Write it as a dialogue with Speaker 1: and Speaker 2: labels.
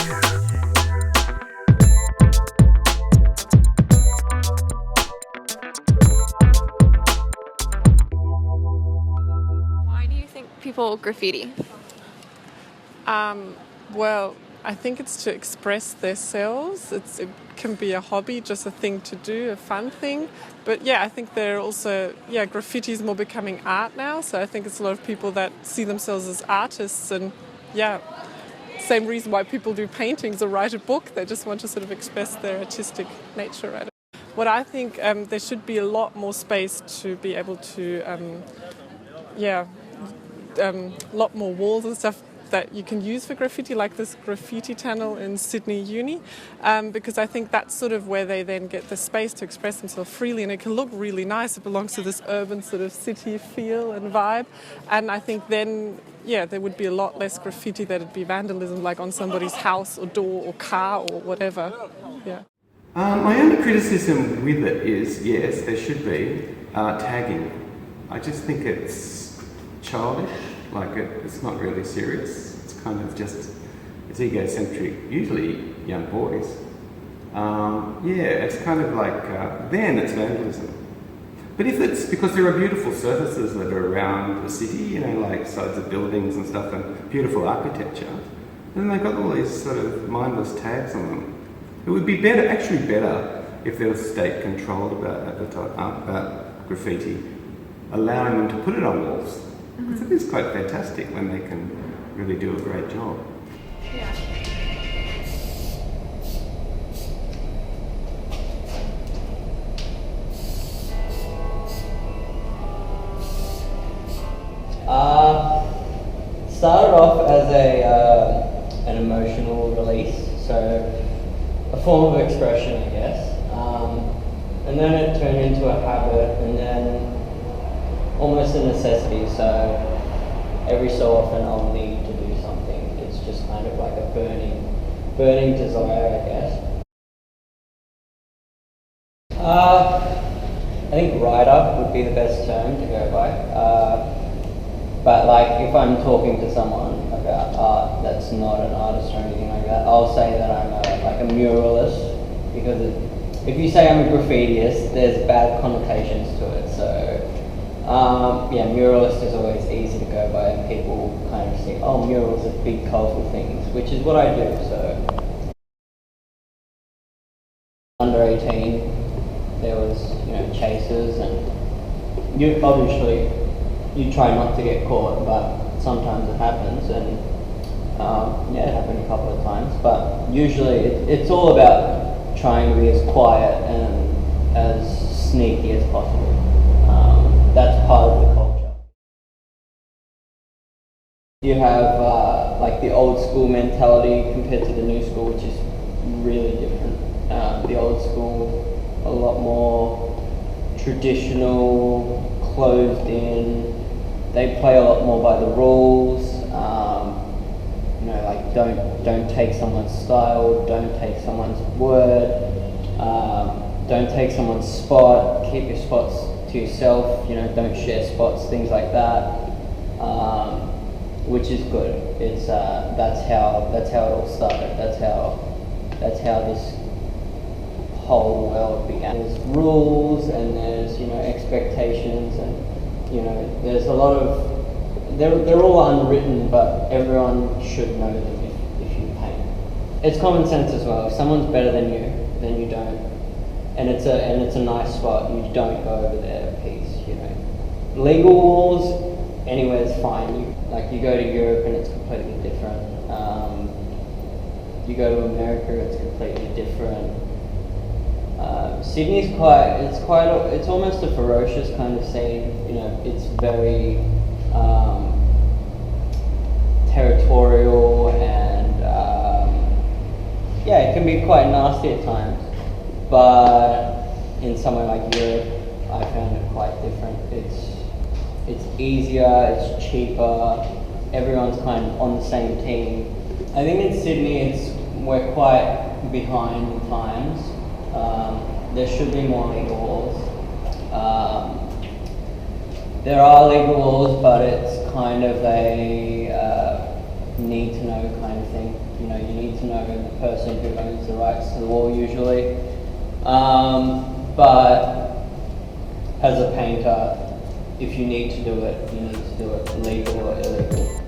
Speaker 1: Why do you think people graffiti?
Speaker 2: Well, I think it's to express themselves. It can be a hobby, just a thing to do, a fun thing. But yeah, I think they're also, graffiti is more becoming art now. So I think it's a lot of people that see themselves as artists, and same reason why people do paintings or write a book. They just want to sort of express their artistic nature, right? What I think, there should be a lot more space to be able to, lot more walls and stuff that you can use for graffiti, like this graffiti tunnel in Sydney Uni, because I think that's sort of where they then get the space to express themselves freely, and it can look really nice. It belongs to this urban sort of city feel and vibe, and I think then, there would be a lot less graffiti, that'd be vandalism, like on somebody's house or door or car or whatever. Yeah.
Speaker 3: My only criticism with it is, yes, there should be tagging. I just think it's childish. Like it's not really serious. It's kind of just, it's egocentric, usually young boys. It's kind of like, then it's vandalism. But if it's because there are beautiful surfaces that are around the city, like sides of buildings and stuff, and beautiful architecture, then they've got all these sort of mindless tags on them. It would be better if there was state control about graffiti, allowing them to put it on walls. I think it's quite fantastic when they can really do a great job.
Speaker 1: Yeah.
Speaker 4: Started off as an emotional release, so a form of expression, I guess. And then it turned into a habit, and then almost a necessity, so every so often I'll need to do something. It's just kind of like a burning desire, I guess. I think writer would be the best term to go by. But like if I'm talking to someone about art that's not an artist or anything like that, I'll say that I'm a muralist, because if you say I'm a graffitiist, there's bad connotations to it, so muralist is always easy to go by, and people kind of see, oh, murals are big colourful things, which is what I do. So under 18, there was chases, and you obviously you try not to get caught, but sometimes it happens, and it happened a couple of times. But usually it's all about trying to be as quiet and as sneaky as possible. That's part of the culture. You have like the old school mentality compared to the new school, which is really different. The old school, a lot more traditional, closed in. They play a lot more by the rules. Like don't take someone's style, don't take someone's word, don't take someone's spot. Keep your spots to yourself. Don't share spots, things like that, which is good. It's that's how it all started. That's how this whole world began. There's rules, and there's expectations, and there's a lot of they're all unwritten, but everyone should know them if you paint. It's common sense as well. If someone's better than you, then you don't. And it's a nice spot. You don't go over there a piece. Legal walls, anywhere's fine. You go to Europe and it's completely different. You go to America, it's completely different. Sydney's it's almost a ferocious kind of scene. It's very territorial, and it can be quite nasty at times. But in somewhere like Europe, I found it quite different. It's easier, it's cheaper, everyone's kind of on the same team. I think in Sydney we're quite behind the times. There should be more legal walls. There are legal laws, but it's kind of a need to know kind of thing. You know, you need to know the person who owns the rights to the wall usually. But as a painter, if you need to do it, you need to do it, legal or illegal.